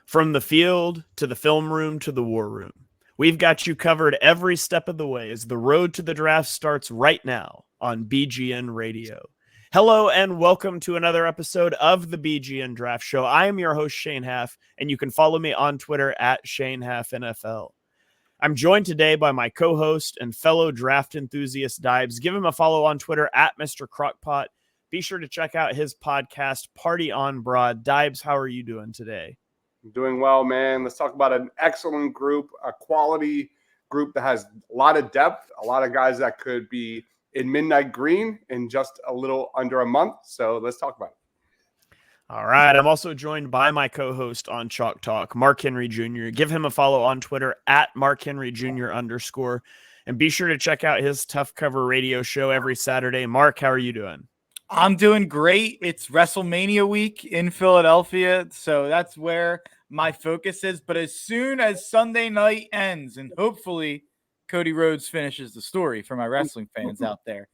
From the field to the film room to the war room, we've got you covered every step of the way as the road to the draft starts right now on BGN Radio. Hello and welcome to another episode of the BGN Draft Show. I am your host, Shane Haff, and you can follow me on Twitter at ShaneHaffNFL. I'm joined today by my co-host and fellow draft enthusiast, Deibs. Give him a follow on Twitter at Mr. Crockpot. Be sure to check out his podcast, Party on Broad. Deibs, how are you doing today? I'm doing well, man. Let's talk about an excellent group, a quality group that has a lot of depth, a lot of guys that could be in midnight green in just a little under a month. So let's talk about it. All right. I'm also joined by my co-host on Chalk Talk, Mark Henry Jr. Give him a follow on Twitter at @MarkHenryJr_. And be sure to check out his Tough Cover radio show every Saturday. Mark, how are you doing? I'm doing great. It's WrestleMania week in Philadelphia, so that's where my focus is. But as soon as Sunday night ends, and hopefully Cody Rhodes finishes the story for my wrestling fans out there,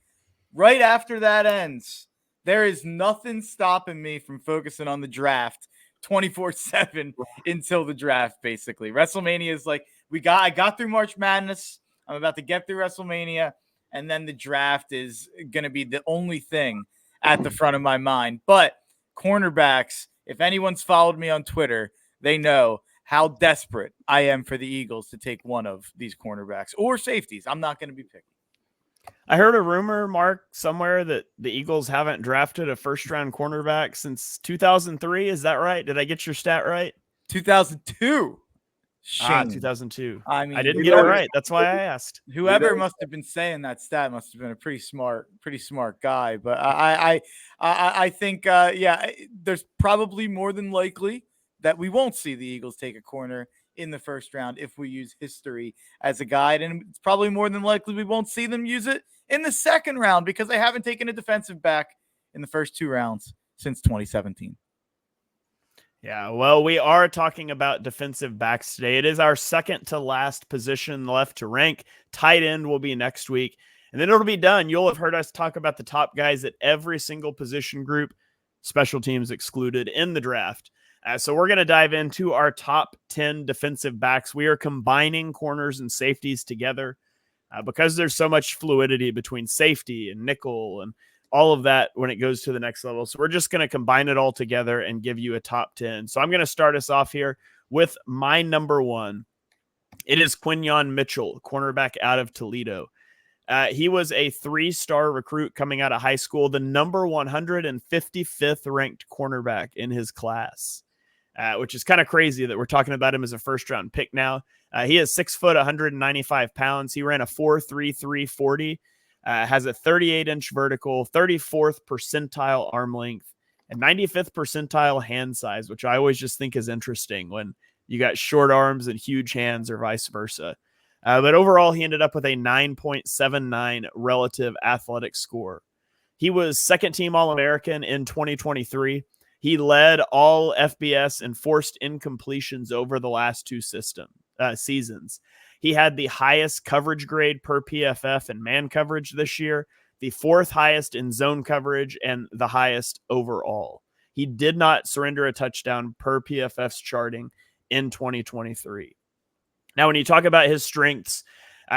right after that ends, there is nothing stopping me from focusing on the draft 24/7 until the draft, basically. WrestleMania is like, I got through March Madness. I'm about to get through WrestleMania, and then the draft is going to be the only thing at the front of my mind. But cornerbacks, if anyone's followed me on Twitter, they know how desperate I am for the Eagles to take one of these cornerbacks or safeties. I'm not going to be picky. I heard a rumor, Mark, somewhere that the Eagles haven't drafted a first-round cornerback since 2003. Is that right? Did I get your stat right? 2002. Shame. 2002. I mean, I didn't get it right. That's why I asked. Whoever must have been saying that stat must have been a pretty smart guy. But I think, there's probably more than likely that we won't see the Eagles take a corner in the first round if we use history as a guide. And it's probably more than likely we won't see them use it in the second round because they haven't taken a defensive back in the first two rounds since 2017. Yeah, well, we are talking about defensive backs today. It is our second to last position left to rank. Tight end will be next week, and then it'll be done. You'll have heard us talk about the top guys at every single position group, special teams excluded, in the draft. So we're going to dive into our top 10 defensive backs. We are combining corners and safeties together because there's so much fluidity between safety and nickel and all of that when it goes to the next level. So we're just going to combine it all together and give you a top 10. So I'm going to start us off here with my number one. It is Quinnen Mitchell, cornerback out of Toledo. He was a 3-star recruit coming out of high school, the number 155th ranked cornerback in his class, which is kind of crazy that we're talking about him as a first-round pick now. He is 6 foot, 195 pounds. He ran a 4.33 40. Has a 38-inch vertical, 34th percentile arm length, and 95th percentile hand size, which I always just think is interesting when you got short arms and huge hands or vice versa. But overall, he ended up with a 9.79 relative athletic score. He was second-team All-American in 2023. He led all FBS and forced incompletions over the last two seasons. He had the highest coverage grade per PFF in man coverage this year, the fourth highest in zone coverage, and the highest overall. He did not surrender a touchdown per PFF's charting in 2023. Now, when you talk about his strengths,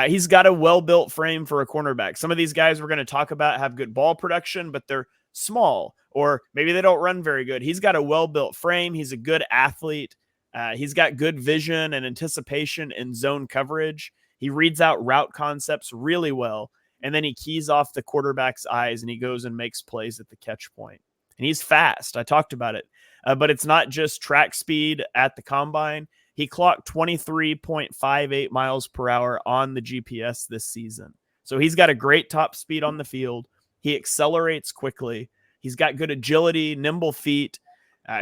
he's got a well-built frame for a cornerback. Some of these guys we're going to talk about have good ball production, but they're small, or maybe they don't run very good. He's got a well-built frame. He's a good athlete. He's got good vision and anticipation in zone coverage. He reads out route concepts really well, and then he keys off the quarterback's eyes, and he goes and makes plays at the catch point. And he's fast. I talked about it. But it's not just track speed at the combine. He clocked 23.58 miles per hour on the GPS this season. So he's got a great top speed on the field. He accelerates quickly. He's got good agility, nimble feet.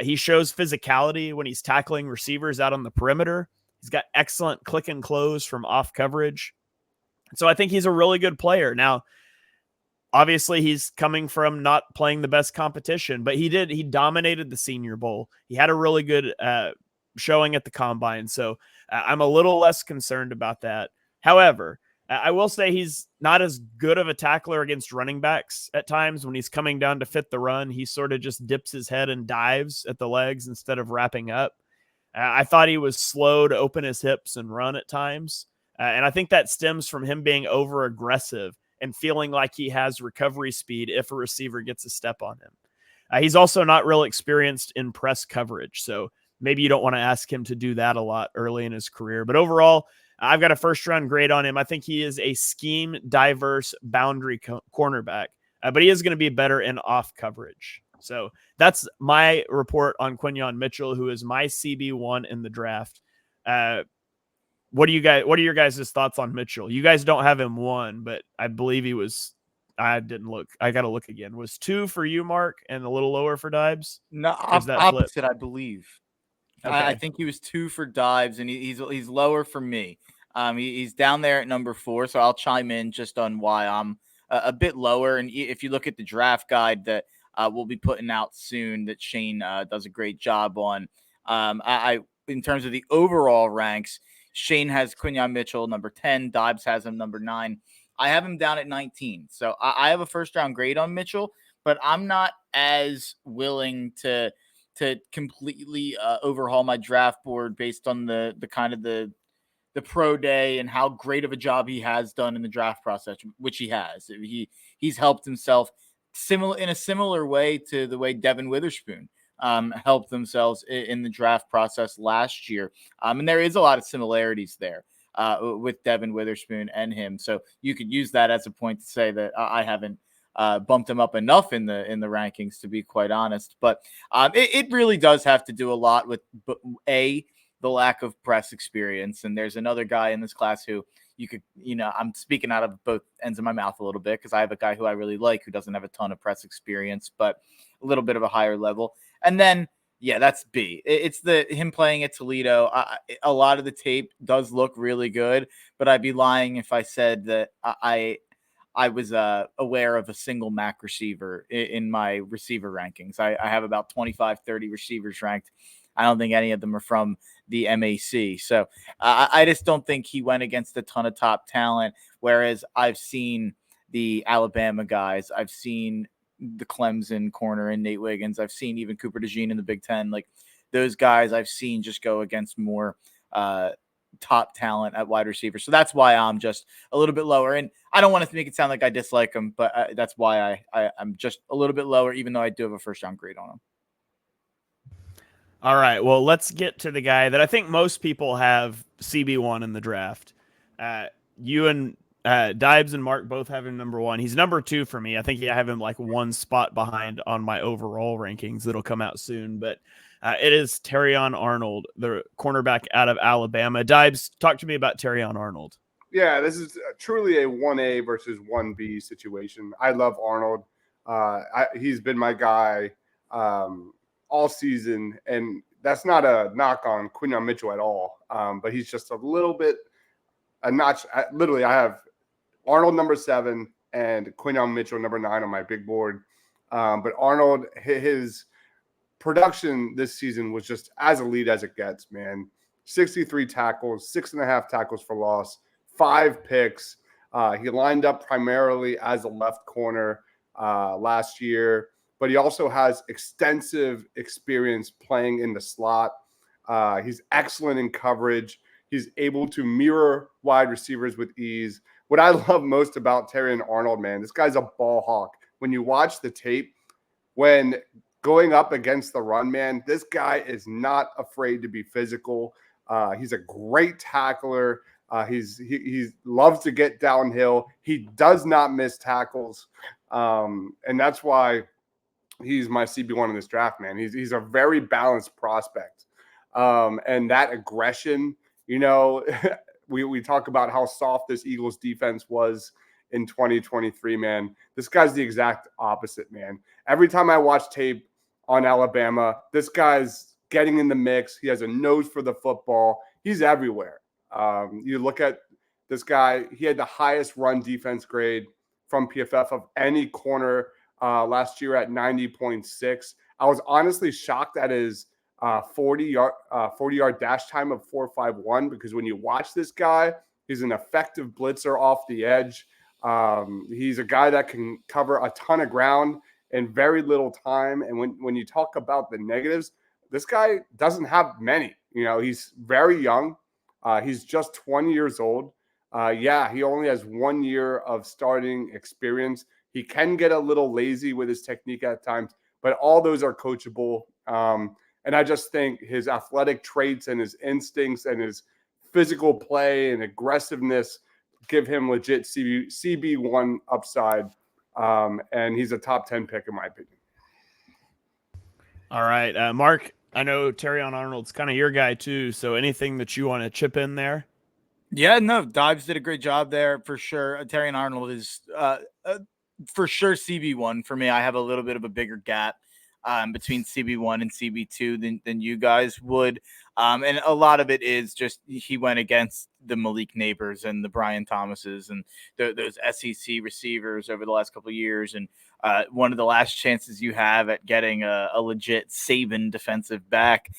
He shows physicality when he's tackling receivers out on the perimeter. He's got excellent click and close from off coverage. So I think he's a really good player. Now, obviously, he's coming from not playing the best competition, but he dominated the Senior Bowl. He had a really good showing at the combine. So I'm a little less concerned about that. However, I will say he's not as good of a tackler against running backs at times. When he's coming down to fit the run, he sort of just dips his head and dives at the legs instead of wrapping up. I thought he was slow to open his hips and run at times. And I think that stems from him being over aggressive and feeling like he has recovery speed if a receiver gets a step on him. He's also not real experienced in press coverage. So maybe you don't want to ask him to do that a lot early in his career. But overall, I've got a first-round grade on him. I think he is a scheme diverse boundary cornerback, but he is going to be better in off coverage. So that's my report on Quinnen Mitchell, who is my CB1 in the draft. What are your guys' thoughts on Mitchell? You guys don't have him 1, but I believe he was. I didn't look. I got to look again. Was 2 for you, Mark, and a little lower for Dibes? No, that opposite, I believe. Okay. I think he was 2 for Dibes, and he's lower for me. He's down there at number 4, so I'll chime in just on why I'm a bit lower. And if you look at the draft guide that we'll be putting out soon, that Shane does a great job on, I in terms of the overall ranks, Shane has Quinnen Mitchell number 10, Dibes has him number 9. I have him down at 19. So I have a first-round grade on Mitchell, but I'm not as willing to completely overhaul my draft board based on the kind of the pro day and how great of a job he has done in the draft process, which he has. He's helped himself in a similar way to the way Devin Witherspoon helped themselves in the draft process last year. And there is a lot of similarities there with Devin Witherspoon and him. So you could use that as a point to say that I haven't bumped him up enough in the rankings, to be quite honest. But it really does have to do a lot with the lack of press experience. And there's another guy in this class who you could, I'm speaking out of both ends of my mouth a little bit because I have a guy who I really like who doesn't have a ton of press experience, but a little bit of a higher level. And then, yeah, that's B. It's him playing at Toledo. A lot of the tape does look really good, but I'd be lying if I said that I was aware of a single MAC receiver in my receiver rankings. I have about 25, 30 receivers ranked. I don't think any of them are from the MAC. So I just don't think he went against a ton of top talent, whereas I've seen the Alabama guys. I've seen the Clemson corner and Nate Wiggins. I've seen even Cooper DeJean in the Big Ten. Like those guys I've seen just go against more top talent at wide receiver. So that's why I'm just a little bit lower. And I don't want to make it sound like I dislike him, but that's why I'm just a little bit lower, even though I do have a first-round grade on him. All right, well, let's get to the guy that I think most people have CB1 in the draft. You and Dibes and Mark both have him number 1. He's number 2 for me. I think I have him like 1 spot behind on my overall rankings that'll come out soon. But it is Teran Arnold, the cornerback out of Alabama. Dibes, talk to me about Teran Arnold. Yeah, this is truly a 1A versus 1B situation. I love Arnold. He's been my guy all season, and that's not a knock on Quinnen Mitchell at all. But he's just a little bit a notch. Literally, I have Arnold number 7 and Quinnen Mitchell number 9 on my big board. But Arnold, his production this season was just as elite as it gets, man. 63 tackles, 6.5 tackles for loss, 5 picks. He lined up primarily as a left corner last year, but he also has extensive experience playing in the slot. He's excellent in coverage. He's able to mirror wide receivers with ease. What I love most about Teran Arnold, man, this guy's a ball hawk. When you watch the tape, when going up against the run, man, this guy is not afraid to be physical. He's a great tackler. He loves to get downhill. He does not miss tackles. And that's why he's my CB1 in this draft, man. He's a very balanced prospect. And that aggression, you know, we talk about how soft this Eagles defense was in 2023, man. This guy's the exact opposite, man. Every time I watch tape on Alabama, this guy's getting in the mix. He has a nose for the football. He's everywhere. You look at this guy, he had the highest run defense grade from PFF of any corner last year at 90.6. I was honestly shocked at his 40-yard dash time of 4.51 because when you watch this guy, he's an effective blitzer off the edge. He's a guy that can cover a ton of ground in very little time. And when you talk about the negatives, this guy doesn't have many. He's very young. He's just 20 years old. He only has 1 year of starting experience. He can get a little lazy with his technique at times, but all those are coachable. And I just think his athletic traits and his instincts and his physical play and aggressiveness give him legit CB1 upside. And he's a top 10 pick in my opinion. All right. Mark, I know Teran Arnold's kind of your guy too. So anything that you want to chip in there? Yeah, no, Dives did a great job there for sure. Teran Arnold is for sure CB1 for me. I have a little bit of a bigger gap between CB1 and CB2 than you guys would. And a lot of it is just he went against the Malik Neighbors and the Brian Thomases and those SEC receivers over the last couple of years. And one of the last chances you have at getting a legit Saban defensive back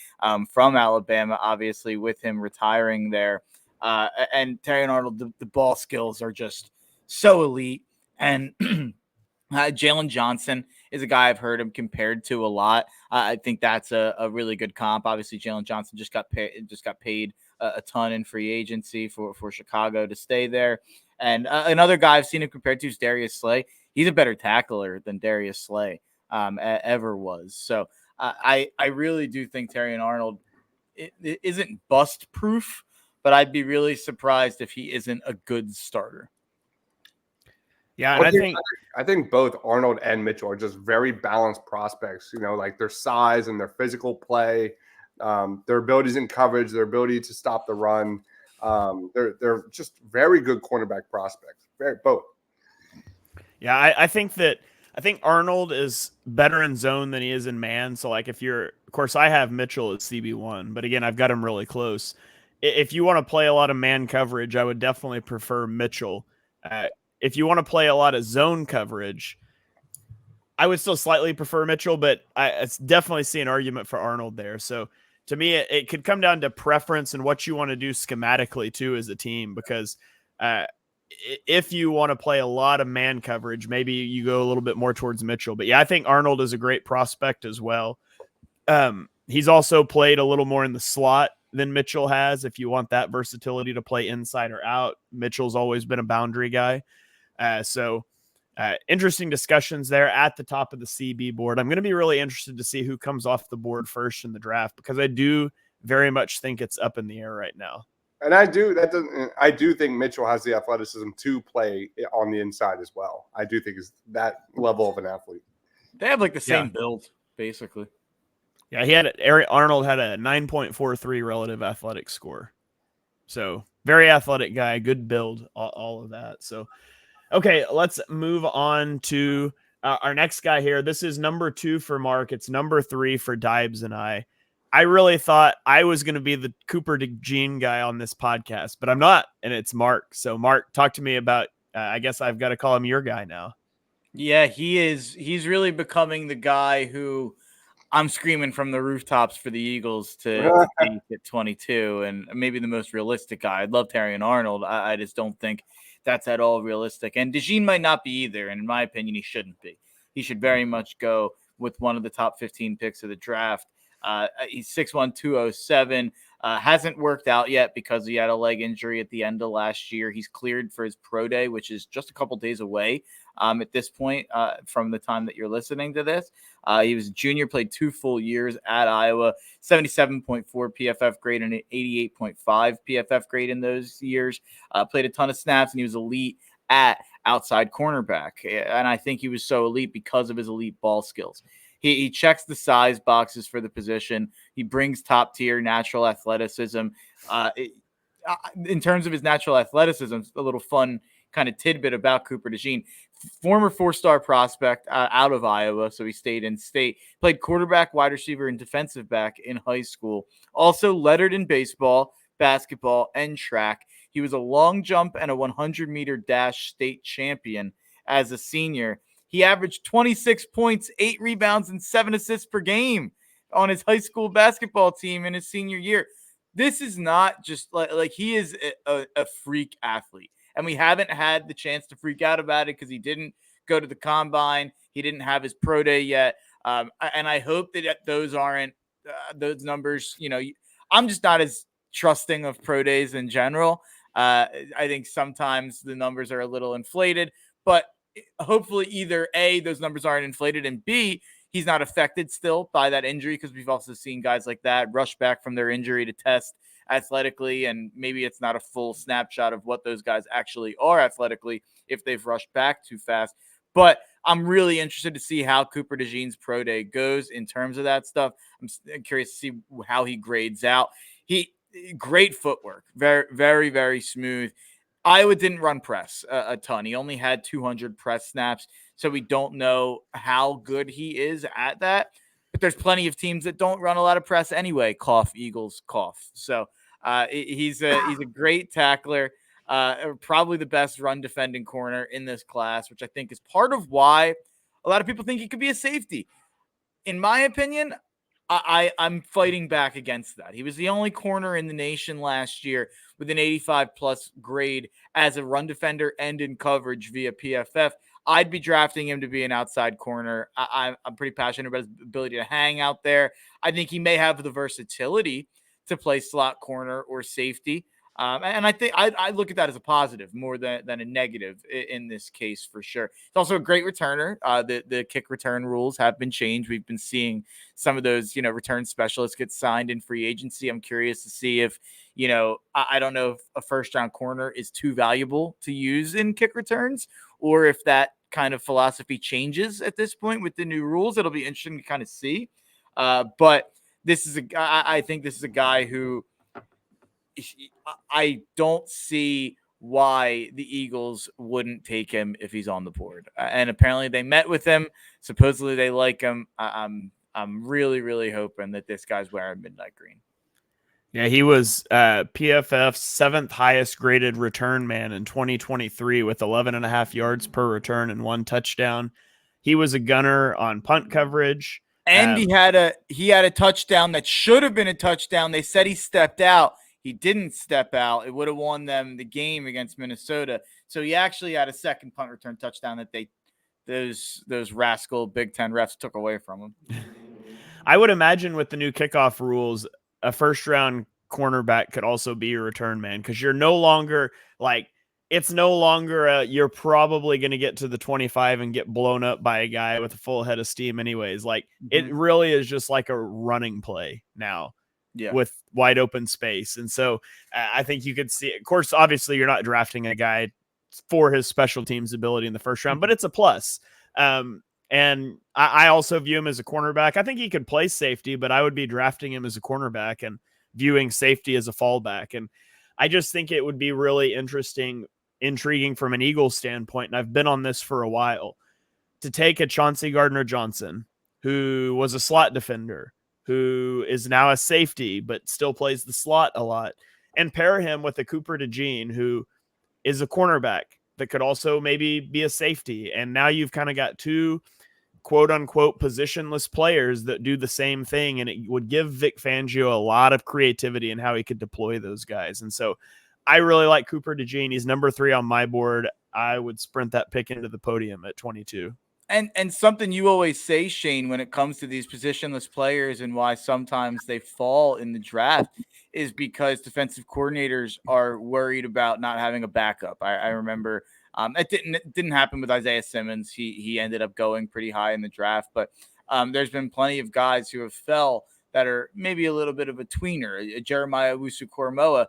from Alabama, obviously with him retiring there. And Teran Arnold, the ball skills are just so elite. And Jalen Johnson is a guy I've heard him compared to a lot. I think that's a really good comp. Obviously, Jalen Johnson just got paid a ton in free agency for Chicago to stay there. And another guy I've seen him compared to is Darius Slay. He's a better tackler than Darius Slay ever was. So I really do think Teran Arnold it isn't bust proof, but I'd be really surprised if he isn't a good starter. Yeah, and I think both Arnold and Mitchell are just very balanced prospects. Like their size and their physical play, their abilities in coverage, their ability to stop the run. They're just very good cornerback prospects. Both. Yeah, I think Arnold is better in zone than he is in man. So like of course I have Mitchell at CB1, but again, I've got him really close. If you want to play a lot of man coverage, I would definitely prefer Mitchell. If you want to play a lot of zone coverage, I would still slightly prefer Mitchell, but I definitely see an argument for Arnold there. So to me, it could come down to preference and what you want to do schematically too as a team, because if you want to play a lot of man coverage, maybe you go a little bit more towards Mitchell. But yeah, I think Arnold is a great prospect as well. He's also played a little more in the slot than Mitchell has. If you want that versatility to play inside or out, Mitchell's always been a boundary guy. So interesting discussions there at the top of the CB board. I'm going to be really interested to see who comes off the board first in the draft, because I do very much think it's up in the air right now. And I do think Mitchell has the athleticism to play on the inside as well. I do think is that level of an athlete. They have like the same build, basically. Yeah, Arnold had a 9.43 relative athletic score. So very athletic guy, good build, all of that. So, okay, let's move on to our next guy here. This is number 2 for Mark. It's number 3 for Deibs and I. I really thought I was going to be the Cooper DeJean guy on this podcast, but I'm not, and it's Mark. So, Mark, talk to me about, I guess I've got to call him your guy now. Yeah, he is. He's really becoming the guy who I'm screaming from the rooftops for the Eagles to get 22, and maybe the most realistic guy. I'd love Teran Arnold. I just don't think that's at all realistic. And DeJean might not be either, and in my opinion, he shouldn't be. He should very much go with one of the top 15 picks of the draft. He's 6'1", 207. Hasn't worked out yet because he had a leg injury at the end of last year. He's cleared for his pro day, which is just a couple days away at this point from the time that you're listening to this. He was a junior, played 2 full years at Iowa, 77.4 PFF grade and an 88.5 PFF grade in those years. Played a ton of snaps, and he was elite at outside cornerback. And I think he was so elite because of his elite ball skills. He checks the size boxes for the position. He brings top-tier natural athleticism. In terms of his natural athleticism, a little fun kind of tidbit about Cooper DeJean. Former 4-star prospect out of Iowa, so he stayed in state. Played quarterback, wide receiver, and defensive back in high school. Also lettered in baseball, basketball, and track. He was a long jump and a 100-meter dash state champion as a senior. He averaged 26 points, 8 rebounds, and 7 assists per game on his high school basketball team in his senior year. This is not just like he is a freak athlete. And we haven't had the chance to freak out about it because he didn't go to the combine. He didn't have his pro day yet. And I hope that those aren't those numbers. I'm just not as trusting of pro days in general. I think sometimes the numbers are a little inflated, but hopefully either A, those numbers aren't inflated, and B, he's not affected still by that injury, because we've also seen guys like that rush back from their injury to test athletically, and maybe it's not a full snapshot of what those guys actually are athletically if they've rushed back too fast. But I'm really interested to see how Cooper DeJean's pro day goes in terms of that stuff. I'm curious to see how he grades out. Great footwork, very, very, very smooth. Iowa didn't run press a ton. He only had 200 press snaps, so we don't know how good he is at that. But there's plenty of teams that don't run a lot of press anyway. Cough, Eagles, cough. So he's a great tackler, probably the best run defending corner in this class, which I think is part of why a lot of people think he could be a safety. In my opinion, I'm fighting back against that. He was the only corner in the nation last year with an 85+ grade as a run defender and in coverage via PFF. I'd be drafting him to be an outside corner. I'm pretty passionate about his ability to hang out there. I think he may have the versatility to play slot corner or safety. And I think I look at that as a positive more than a negative in this case, for sure. It's also a great returner. The kick return rules have been changed. We've been seeing some of those, return specialists get signed in free agency. I'm curious to see if, I don't know if a first-round corner is too valuable to use in kick returns, or if that kind of philosophy changes at this point with the new rules. It'll be interesting to kind of see. But I think this is a guy who I don't see why the Eagles wouldn't take him if he's on the board. And apparently they met with him. Supposedly they like him. I'm really, really hoping that this guy's wearing midnight green. Yeah, he was PFF's 7th highest graded return man in 2023 with 11.5 yards per return and 1 touchdown. He was a gunner on punt coverage. And he had a touchdown that should have been a touchdown. They said he stepped out. He didn't step out. It would have won them the game against Minnesota. So he actually had a second punt return touchdown that those rascal Big Ten refs took away from him. I would imagine with the new kickoff rules, a first-round cornerback could also be your return man, because you're no longer you're probably going to get to the 25 and get blown up by a guy with a full head of steam anyways. It really is just like a running play now. Yeah. With wide open space. And so I think you could see, of course, obviously you're not drafting a guy for his special teams ability in the first round, but it's a plus. And I also view him as a cornerback. I think he could play safety, but I would be drafting him as a cornerback and viewing safety as a fallback. And I just think it would be really intriguing from an Eagles standpoint. And I've been on this for a while, to take a Chauncey Gardner-Johnson, who was a slot defender, who is now a safety, but still plays the slot a lot, and pair him with a Cooper DeJean, who is a cornerback that could also maybe be a safety. And now you've kind of got 2 quote unquote positionless players that do the same thing. And it would give Vic Fangio a lot of creativity in how he could deploy those guys. And so I really like Cooper DeJean. He's number 3 on my board. I would sprint that pick into the podium at 22. And something you always say, Shane, when it comes to these positionless players and why sometimes they fall in the draft, is because defensive coordinators are worried about not having a backup. I remember it didn't happen with Isaiah Simmons. He ended up going pretty high in the draft, but there's been plenty of guys who have fell that are maybe a little bit of a tweener. Jeremiah Owusu-Koramoah,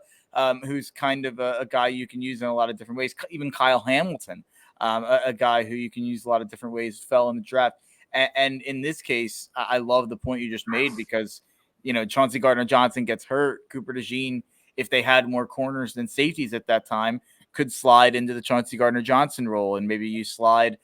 who's kind of a guy you can use in a lot of different ways. Even Kyle Hamilton, a guy who you can use a lot of different ways, fell in the draft. And in this case, I love the point you just made, because, Chauncey Gardner-Johnson gets hurt. Cooper DeJean, if they had more corners than safeties at that time, could slide into the Chauncey Gardner-Johnson role. And maybe you slide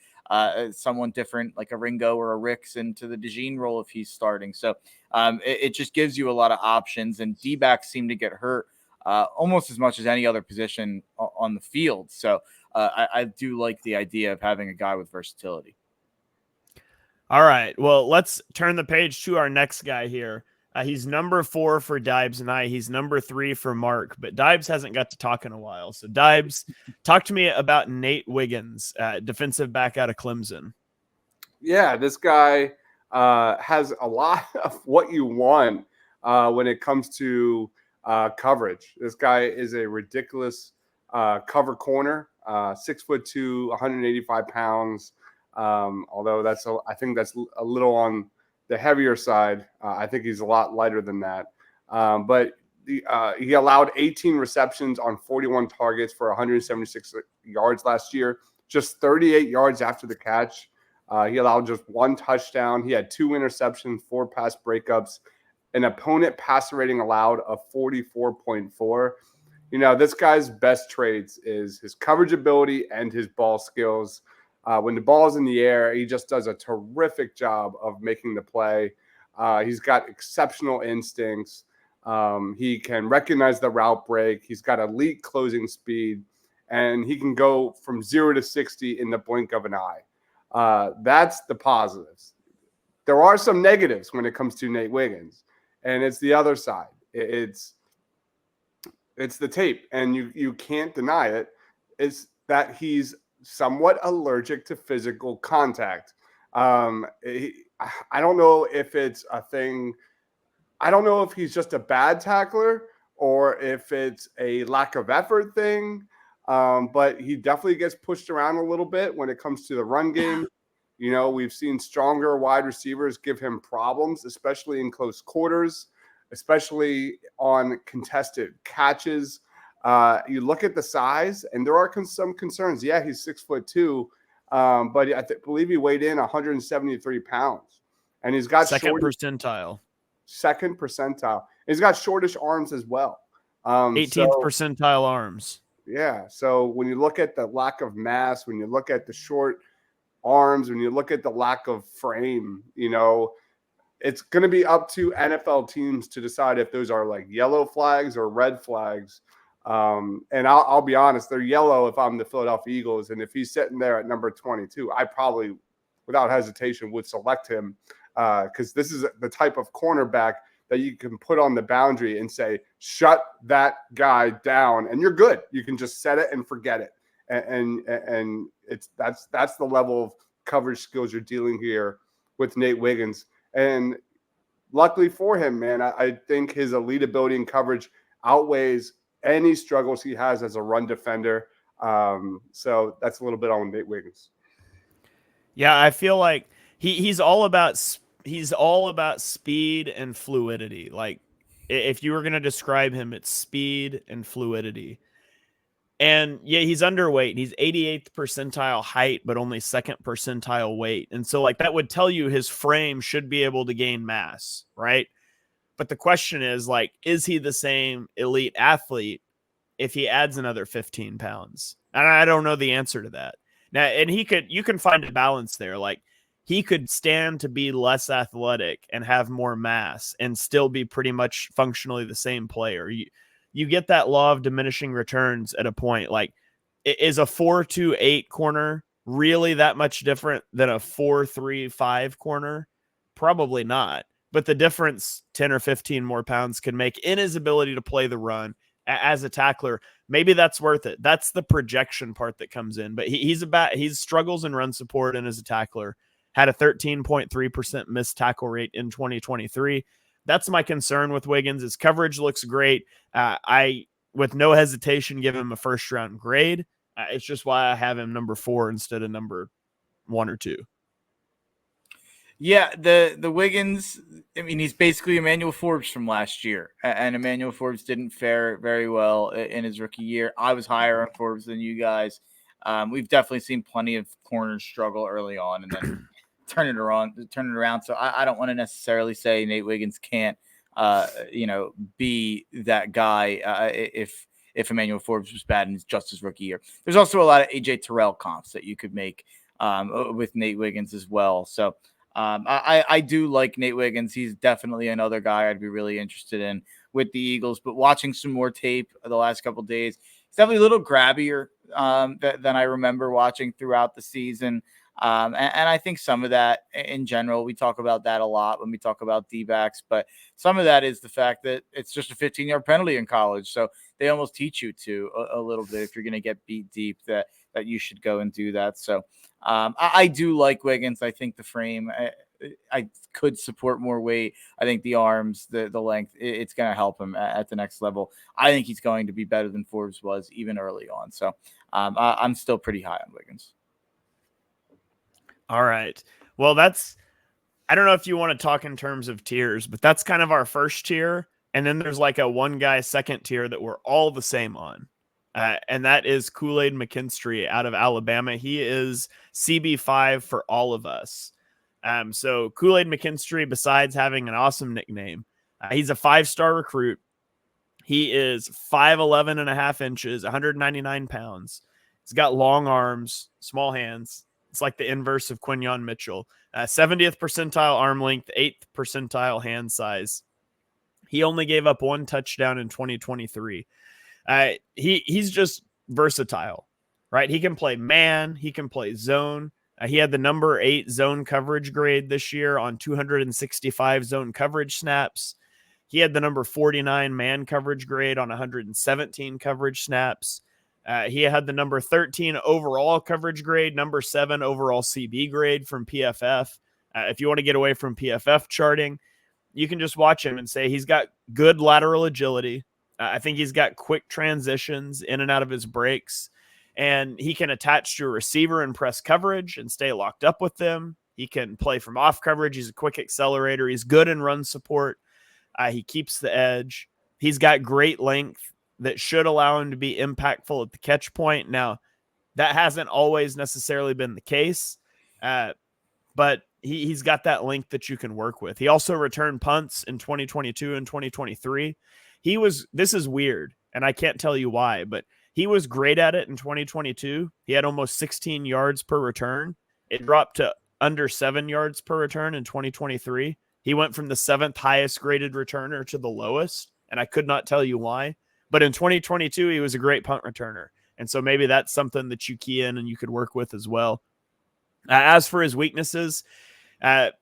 someone different, like a Ringo or a Ricks, into the DeJean role if he's starting. So it just gives you a lot of options. And D-backs seem to get hurt almost as much as any other position on the field. So I do like the idea of having a guy with versatility. All right. Well, let's turn the page to our next guy here. He's number 4 for Deibs and I. He's number 3 for Mark, but Deibs hasn't got to talk in a while. So Deibs, talk to me about Nate Wiggins, defensive back out of Clemson. Yeah, this guy has a lot of what you want when it comes to coverage. This guy is a ridiculous cover corner, 6'2", 185 pounds. Although I think that's a little on the heavier side. I think he's a lot lighter than that. But he allowed 18 receptions on 41 targets for 176 yards last year, just 38 yards after the catch. He allowed just 1 touchdown. He had 2 interceptions, 4 pass breakups, an opponent passer rating allowed of 44.4. This guy's best traits is his coverage ability and his ball skills. When the ball is in the air, he just does a terrific job of making the play. He's got exceptional instincts. He can recognize the route break. He's got elite closing speed, and he can go from 0 to 60 in the blink of an eye. That's the positives. There are some negatives when it comes to Nate Wiggins, and it's the other side. It's the tape, and you can't deny it. It's that he's somewhat allergic to physical contact. I don't know if it's a thing. I don't know if he's just a bad tackler or if it's a lack of effort thing. But he definitely gets pushed around a little bit when it comes to the run game. We've seen stronger wide receivers give him problems, especially in close quarters, especially on contested catches. You look at the size, and there are some concerns. Yeah, he's 6'2", but I believe he weighed in 173 pounds, and he's got second percentile. He's got shortish arms as well. 18th percentile arms. Yeah. So when you look at the lack of mass, when you look at the short arms, when you look at the lack of frame, it's going to be up to NFL teams to decide if those are like yellow flags or red flags. And I'll be honest, they're yellow if I'm the Philadelphia Eagles. And if he's sitting there at number 22, I probably, without hesitation, would select him because this is the type of cornerback that you can put on the boundary and say, shut that guy down, and you're good. You can just set it and forget it. And that's the level of coverage skills you're dealing here with Nate Wiggins. And luckily for him, man, I think his elite ability in coverage outweighs any struggles he has as a run defender. So that's a little bit on Nate Wiggins. Yeah, I feel like he's all about speed and fluidity. Like if you were going to describe him, it's speed and fluidity. And yeah, he's underweight. He's 88th percentile height, but only 2nd percentile weight. And so like that would tell you his frame should be able to gain mass, right? But the question is like, is he the same elite athlete if he adds another 15 pounds? And I don't know the answer to that. Now, and you can find a balance there. Like he could stand to be less athletic and have more mass and still be pretty much functionally the same player. You get that law of diminishing returns at a point. Like, is a 4-2-8 corner really that much different than a 4-3-5 corner? Probably not. But the difference 10 or 15 more pounds can make in his ability to play the run as a tackler. Maybe that's worth it. That's the projection part that comes in. But he struggles in run support and as a tackler. Had a 13.3% missed tackle rate in 2023. That's my concern with Wiggins. His coverage looks great. I, with no hesitation, give him a first-round grade. It's just why I have him number 4 instead of number 1 or 2. Yeah, the Wiggins, I mean, he's basically Emmanuel Forbes from last year, and Emmanuel Forbes didn't fare very well in his rookie year. I was higher on Forbes than you guys. We've definitely seen plenty of corners struggle early on and then turn it around. So I don't want to necessarily say Nate Wiggins can't, be that guy if Emmanuel Forbes was bad in just his rookie year. There's also a lot of AJ Terrell comps that you could make with Nate Wiggins as well. So I do like Nate Wiggins. He's definitely another guy I'd be really interested in with the Eagles. But watching some more tape the last couple of days, he's definitely a little grabbier than I remember watching throughout the season. And I think some of that in general, we talk about that a lot when we talk about D-backs, but some of that is the fact that it's just a 15-yard penalty in college. So they almost teach you to a little bit if you're going to get beat deep that you should go and do that. So I do like Wiggins. I think the frame I could support more weight. I think the arms, the length, it's going to help him at the next level. I think he's going to be better than Forbes was even early on. So I'm still pretty high on Wiggins. All right. Well, I don't know if you want to talk in terms of tiers, but that's kind of our first tier. And then there's like a one guy second tier that we're all the same on. And that is Kool-Aid McKinstry out of Alabama. He is CB5 for all of us. So Kool-Aid McKinstry, besides having an awesome nickname, he's a 5-star recruit. He is 5'11 and a half inches, 199 pounds. He's got long arms, small hands. It's like the inverse of Quinnen Mitchell. 70th percentile arm length, 8th percentile hand size. He only gave up 1 touchdown in 2023. He's just versatile, right? He can play man. He can play zone. He had the number 8 zone coverage grade this year on 265 zone coverage snaps. He had the number 49 man coverage grade on 117 coverage snaps. He had the number 13 overall coverage grade, number 7 overall CB grade from PFF. If you want to get away from PFF charting, you can just watch him and say he's got good lateral agility. I think he's got quick transitions in and out of his breaks, and he can attach to a receiver and press coverage and stay locked up with them. He can play from off coverage. He's a quick accelerator. He's good in run support. He keeps the edge. He's got great length that should allow him to be impactful at the catch point. Now, that hasn't always necessarily been the case, but he's got that length that you can work with. He also returned punts in 2022 and 2023. This is weird, and I can't tell you why, but he was great at it in 2022. He had almost 16 yards per return. It dropped to under 7 yards per return in 2023. He went from the 7th highest graded returner to the lowest, and I could not tell you why. But in 2022, he was a great punt returner. And so maybe that's something that you key in and you could work with as well. As for his weaknesses,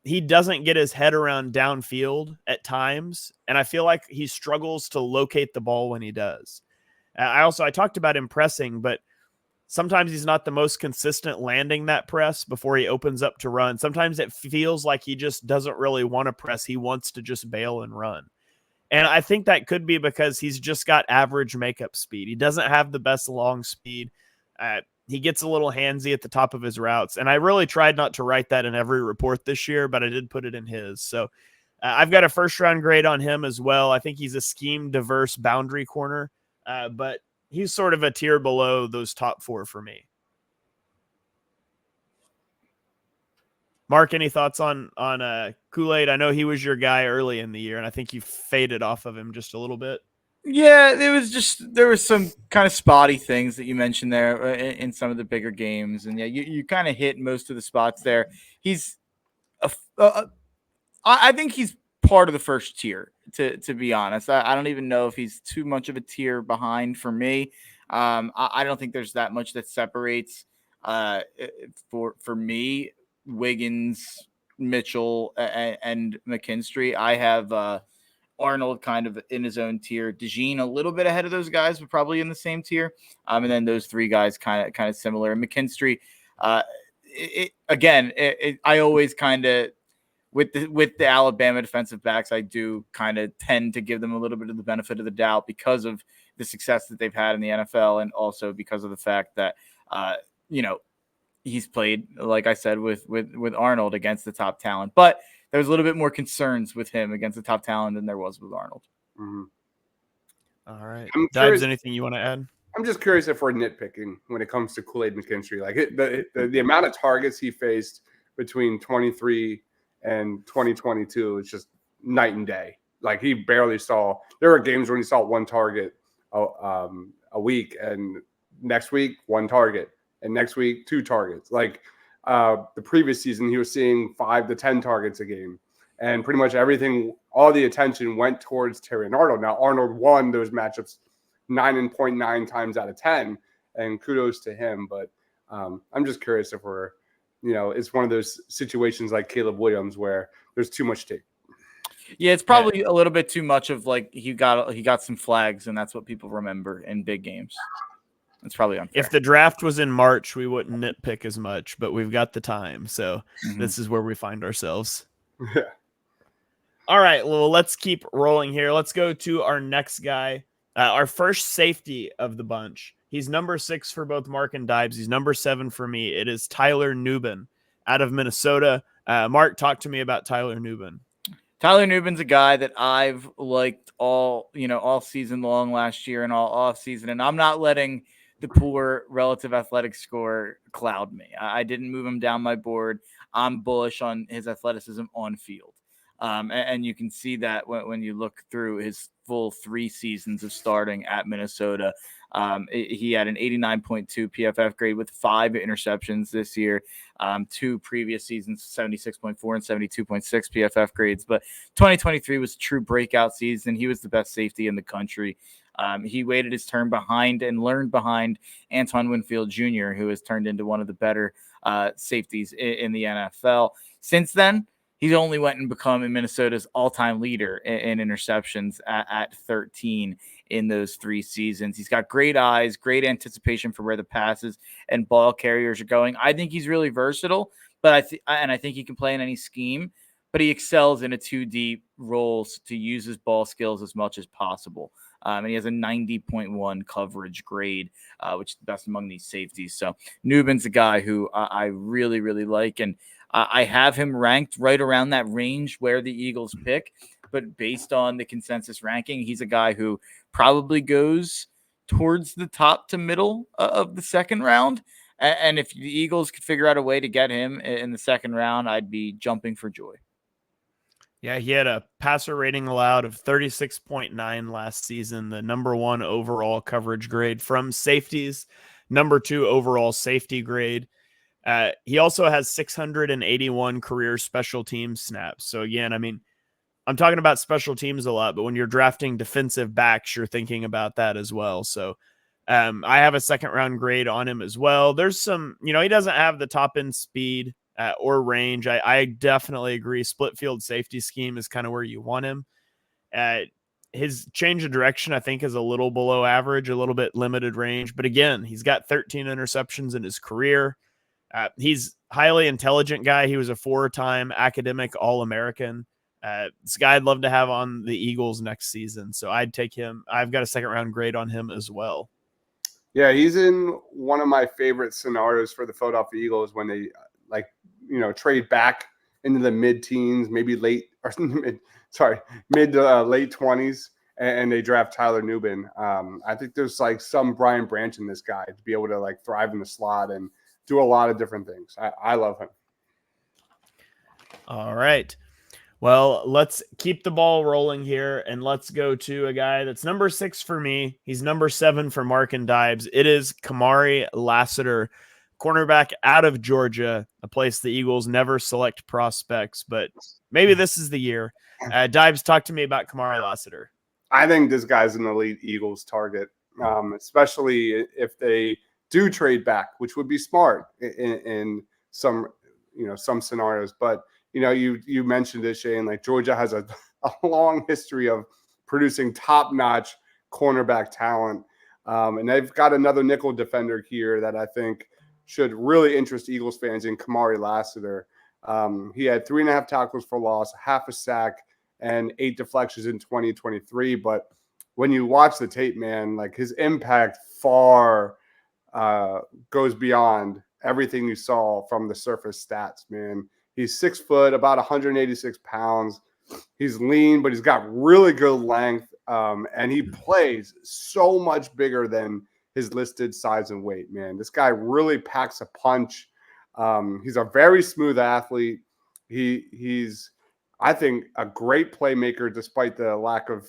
he doesn't get his head around downfield at times, and I feel like he struggles to locate the ball when he does. I talked about him pressing, but sometimes he's not the most consistent landing that press before he opens up to run. Sometimes it feels like he just doesn't really want to press. He wants to just bail and run. And I think that could be because he's just got average makeup speed. He doesn't have the best long speed. He gets a little handsy at the top of his routes. And I really tried not to write that in every report this year, but I did put it in his. So I've got a first-round grade on him as well. I think he's a scheme-diverse boundary corner, but he's sort of a tier below those top 4 for me. Mark, any thoughts on Kool-Aid? I know he was your guy early in the year, and I think you faded off of him just a little bit. Yeah, there was some kind of spotty things that you mentioned there in some of the bigger games, and yeah, you kind of hit most of the spots there. I think he's part of the first tier, to be honest. I don't even know if he's too much of a tier behind for me. I don't think there's that much that separates for me. Wiggins, Mitchell, and McKinstry. I have Arnold kind of in his own tier. DeJean a little bit ahead of those guys, but probably in the same tier. And then those 3 guys kind of similar. And McKinstry, I always kind of with the Alabama defensive backs, I do kind of tend to give them a little bit of the benefit of the doubt because of the success that they've had in the NFL, and also because of the fact that he's played, like I said, with Arnold against the top talent. But there's a little bit more concerns with him against the top talent than there was with Arnold. Mm-hmm. All right. Dibs, anything you want to add? I'm just curious if we're nitpicking when it comes to Kool-Aid McKinstry. Like the amount of targets he faced between 23 and 2022 is just night and day. Like he barely saw. There were games when he saw 1 target a week, and next week 1 target. And next week, 2 targets. Like the previous season, he was seeing 5 to 10 targets a game. And pretty much everything, all the attention went towards Teran Arnold. Now, Arnold won those matchups 9.9 times out of 10. And kudos to him. But I'm just curious if we're, it's one of those situations like Caleb Williams where there's too much tape. Yeah, it's probably a little bit too much of like he got some flags, and that's what people remember in big games. It's probably unfair. If the draft was in March, we wouldn't nitpick as much, but we've got the time. So this is where we find ourselves. Yeah. All right, well, let's keep rolling here. Let's go to our next guy, our first safety of the bunch. He's number 6 for both Mark and Deibs. He's number 7 for me. It is Tyler Nubin out of Minnesota. Mark, talk to me about Tyler Nubin. Tyler Nubin's a guy that I've liked all season long last year and all off season, and I'm not letting the poor relative athletic score cloud me. I didn't move him down my board. I'm bullish on his athleticism on field. And you can see that when you look through his full 3 seasons of starting at Minnesota. He had an 89.2 PFF grade with 5 interceptions this year. 2 previous seasons, 76.4 and 72.6 PFF grades. But 2023 was a true breakout season. He was the best safety in the country. He waited his turn behind and learned behind Antoine Winfield Jr., who has turned into one of the better safeties in the NFL. Since then, he's only went and become Minnesota's all-time leader in interceptions at 13 in those 3 seasons. He's got great eyes, great anticipation for where the passes and ball carriers are going. I think he's really versatile, but I think he can play in any scheme, but he excels in a 2-deep roles to use his ball skills as much as possible. And he has a 90.1 coverage grade, which is the best among these safeties. So Nubin's a guy who I really, really like. And I have him ranked right around that range where the Eagles pick, but based on the consensus ranking, he's a guy who probably goes towards the top to middle of the second round. And if the Eagles could figure out a way to get him in the second round, I'd be jumping for joy. Yeah, he had a passer rating allowed of 36.9 last season, the number 1 overall coverage grade from safeties, number 2 overall safety grade. He also has 681 career special teams snaps. So again, I mean, I'm talking about special teams a lot, but when you're drafting defensive backs, you're thinking about that as well. So I have a second round grade on him as well. There's some, he doesn't have the top end speed or range. I definitely agree. Split field safety scheme is kind of where you want him. His change of direction, I think, is a little below average, a little bit limited range. But again, he's got 13 interceptions in his career. He's highly intelligent guy. He was a 4-time academic All-American. This guy I'd love to have on the Eagles next season. So I'd take him. I've got a second round grade on him as well. Yeah, he's in one of my favorite scenarios for the Philadelphia Eagles when they trade back into the mid-teens, maybe mid to late 20s, and they draft Tyler Nubin. I think there's like some Brian Branch in this guy to be able to like thrive in the slot and do a lot of different things. I love him. All right. Well, let's keep the ball rolling here, and let's go to a guy that's number 6 for me. He's number 7 for Mark and Deibs. It is Kamari Lassiter, cornerback out of Georgia, a place the Eagles never select prospects, but maybe this is the year. Deibs, talk to me about Kamari Lassiter. I think this guy's an elite Eagles target, especially if they do trade back, which would be smart in some scenarios. But you mentioned it, Shane. Like Georgia has a long history of producing top-notch cornerback talent, and they've got another nickel defender here that I think should really interest Eagles fans in Kamari Lassiter. He had 3.5 tackles for loss, half a sack, and 8 deflections in 2023. But when you watch the tape, man, like his impact far goes beyond everything you saw from the surface stats, man. He's 6 foot, about 186 pounds. He's lean, but he's got really good length, and he plays so much bigger than his listed size and weight, man. This guy really packs a punch. He's a very smooth athlete. He's, I think, a great playmaker despite the lack of